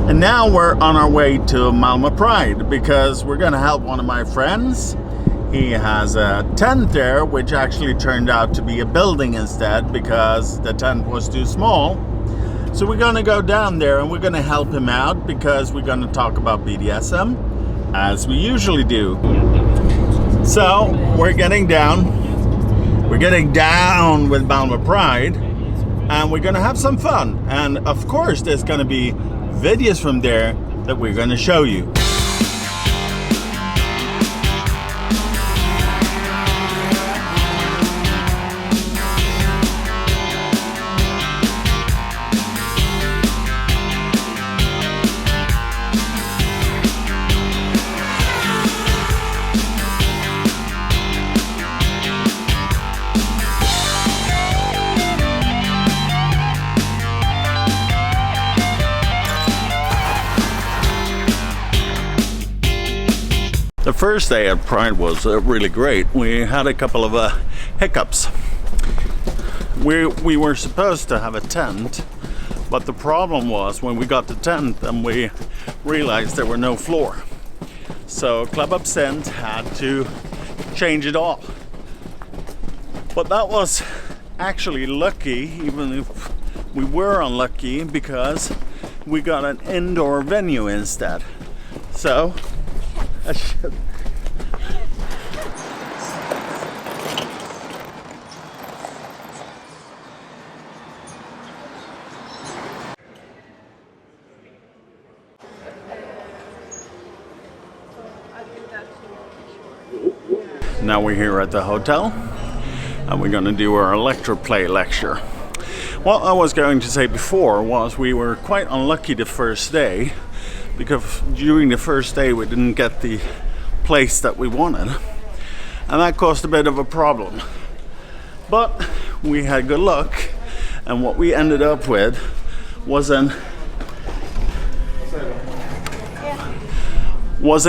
And now we're on our way to Malmö Pride because we're gonna help one of my friends. He has a tent there, which actually turned out to be a building instead because the tent was too small. So we're gonna go down there and we're gonna help him out because we're gonna talk about BDSM as we usually do. So we're getting down with Malmö Pride and we're gonna have some fun. And of course there's gonna be videos from there that we're gonna show you. The first day at Pride was really great. We had a couple of hiccups. We were supposed to have a tent, but the problem was when we got the tent and we realized there were no floor. So Club Absinthe had to change it all. But that was actually lucky, even if we were unlucky, because we got an indoor venue instead. So now we're here at the hotel and we're going to do our Electroplay lecture. What I was going to say before was we were quite unlucky the first day because during the first day we didn't get the place that we wanted and that caused a bit of a problem. But we had good luck and what we ended up with was an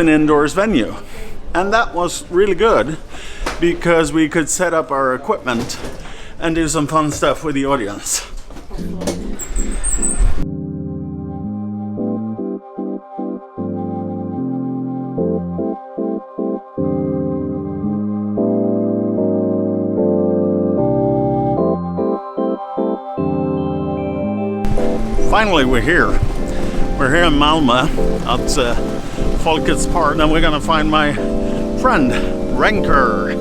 indoors venue. And that was really good because we could set up our equipment and do some fun stuff with the audience. Finally, we're here. We're here in Malmö at Folkets Park, and we're gonna find my friend Renker.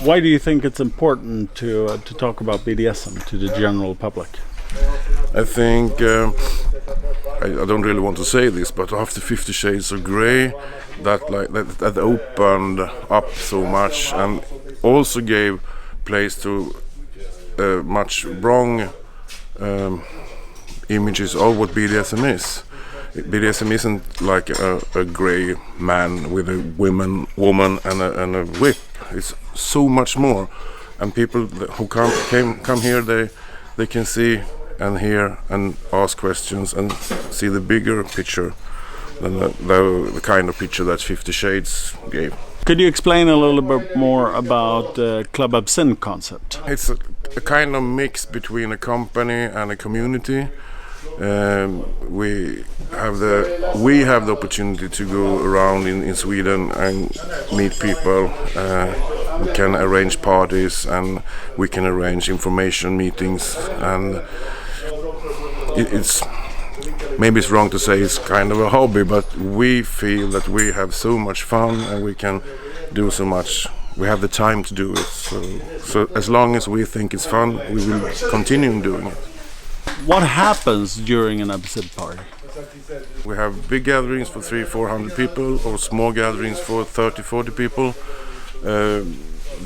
Why do you think it's important to talk about BDSM to the general public? I think I don't really want to say this, but after 50 Shades of Grey, that opened up so much and also gave place to much wrong images of what BDSM is. BDSM isn't like a grey man with a woman and a whip. It's so much more, and people who come here, they can see and hear and ask questions and see the bigger picture than the kind of picture that 50 Shades gave. Could you explain a little bit more about the Club Absinthe concept? It's a kind of mix between a company and a community. We have the opportunity to go around in Sweden and meet people. We can arrange parties and we can arrange information meetings, and it's maybe it's wrong to say it's kind of a hobby, but we feel that we have so much fun and we can do so much. We have the time to do it. So as long as we think it's fun, we will continue doing it. What happens during an absinthe party? We have big gatherings for 300-400 people, or small gatherings for 30-40 people.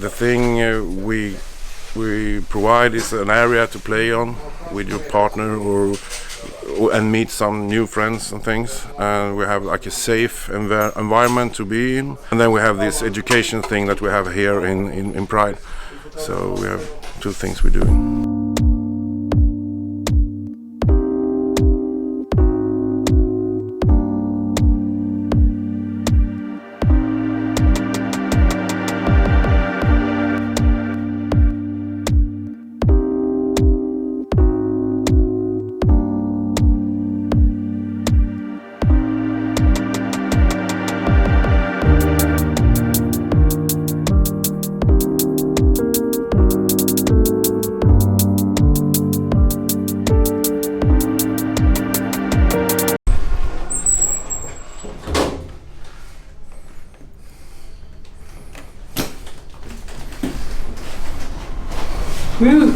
the thing we provide is an area to play on with your partner and meet some new friends and things. And we have like a safe environment to be in. And then we have this education thing that we have here in Pride. So we have two things we're doing. Woo.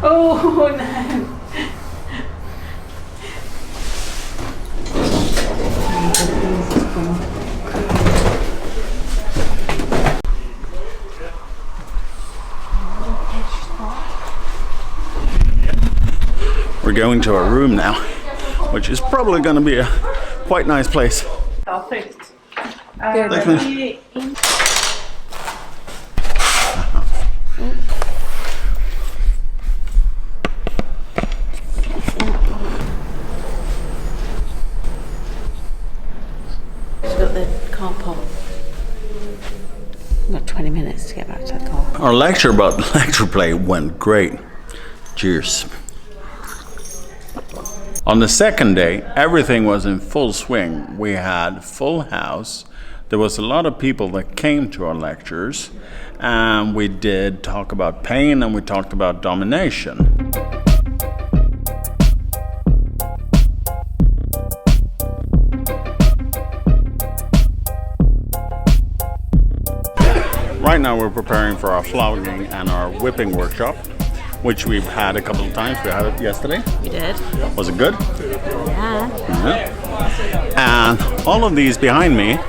Oh no! We're going to our room now, which is probably going to be a quite nice place. Perfect. We've got the car park. We've got 20 minutes to get back to the car. Our lecture about Electroplay went great. Cheers. On the second day, everything was in full swing. We had full house. There was a lot of people that came to our lectures, and we did talk about pain and we talked about domination. Right now we're preparing for our flogging and our whipping workshop, which we've had a couple of times. We had it yesterday. We did. Was it good? Yeah. And all of these behind me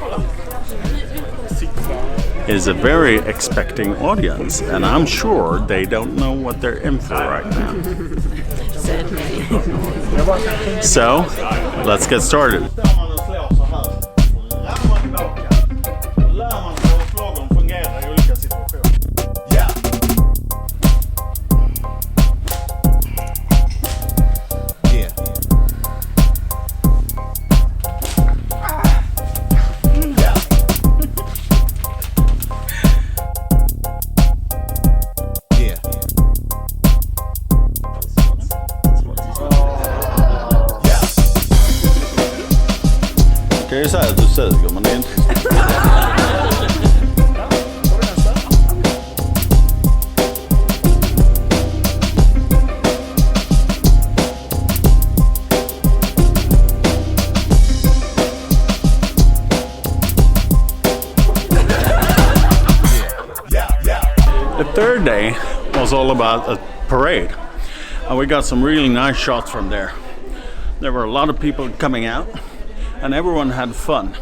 is a very expecting audience, and I'm sure they don't know what they're in for right now. Certainly. So, let's get started. Kan ju säga att du suger, men det är inte... The third day was all about a parade, and we got some really nice shots from there. There were a lot of people coming out, and everyone had fun.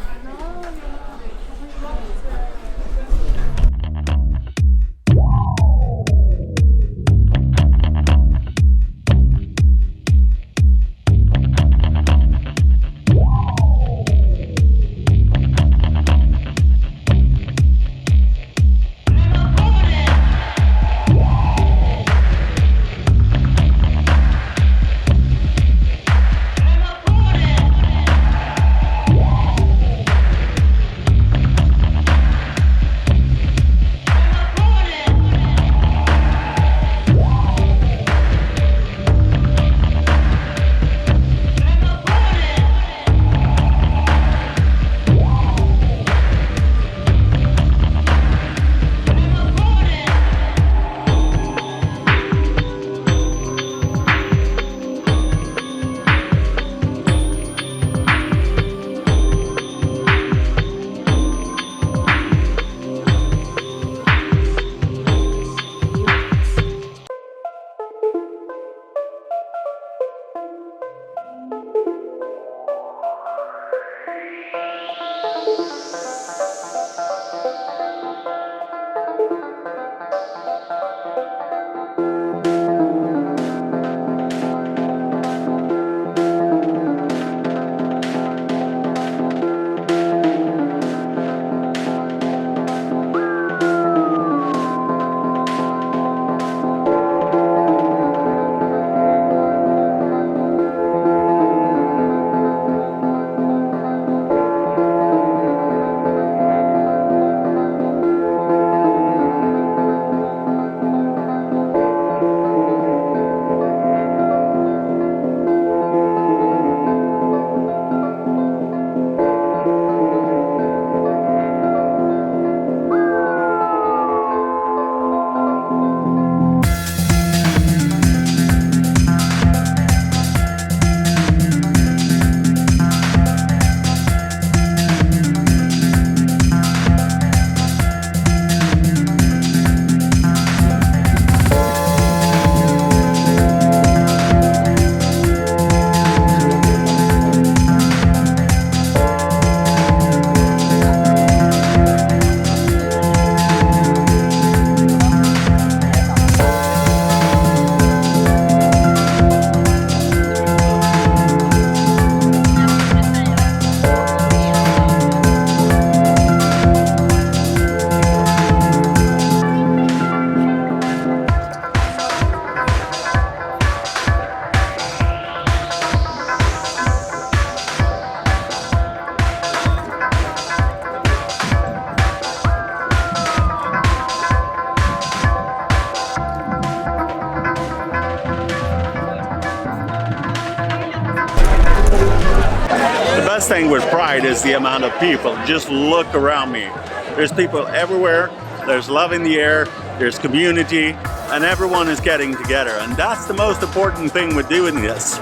best thing with Pride is the amount of people. Just look around me. There's people everywhere. There's love in the air. There's community, and everyone is getting together. And that's the most important thing with doing this.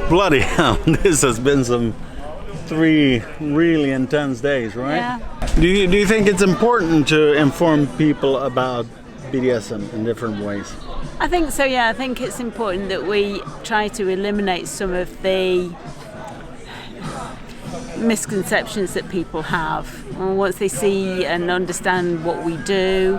Bloody hell, this has been some 3 really intense days, right? Yeah. Do you think it's important to inform people about BDSM in different ways? I think so, yeah. I think it's important that we try to eliminate some of the misconceptions that people have. Once they see and understand what we do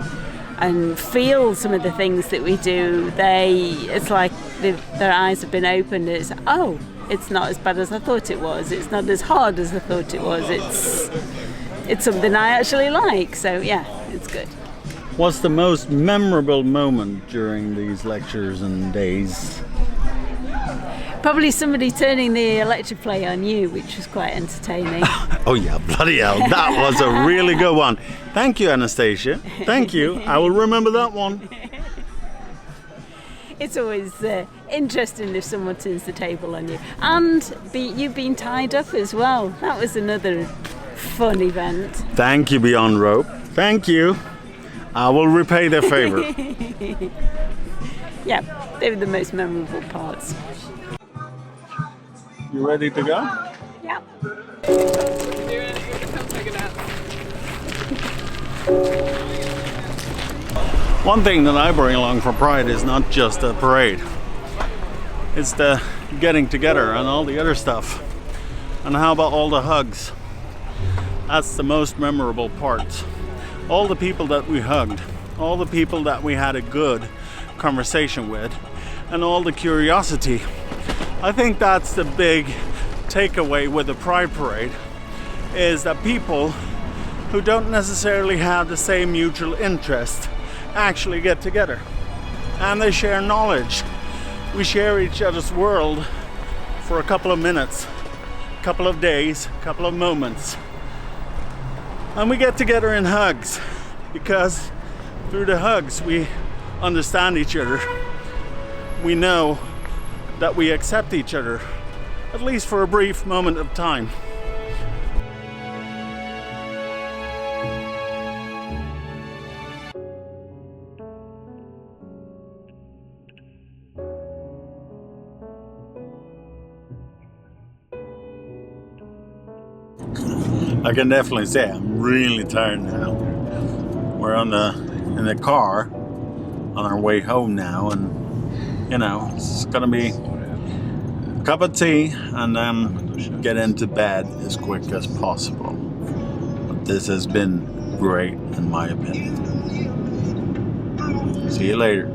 and feel some of the things that we do, it's like their eyes have been opened. It's, oh, it's not as bad as I thought it was. It's not as hard as I thought it was. It's something I actually like. So yeah, it's good. What's the most memorable moment during these lectures and days? Probably somebody turning the Electroplay on you, which was quite entertaining. Oh yeah, bloody hell, that was a really good one. Thank you, Anastasia. Thank you. I will remember that one. It's always interesting if someone turns the table on you. And you've been tied up as well. That was another fun event. Thank you, Beyond Rope. Thank you. I will repay their favor. Yeah, they were the most memorable parts. You ready to go? Yeah. One thing that I bring along for Pride is not just a parade. It's the getting together and all the other stuff. And how about all the hugs? That's the most memorable part. All the people that we hugged, all the people that we had a good conversation with, and all the curiosity. I think that's the big takeaway with the Pride Parade, is that people who don't necessarily have the same mutual interest actually get together and they share knowledge. We share each other's world for a couple of minutes, a couple of days, a couple of moments, and we get together in hugs, because through the hugs we understand each other. We know that we accept each other, at least for a brief moment of time. I can definitely say I'm really tired now. We're in the car on our way home now, and you know, it's gonna be a cup of tea and then get into bed as quick as possible. But this has been great in my opinion. See you later.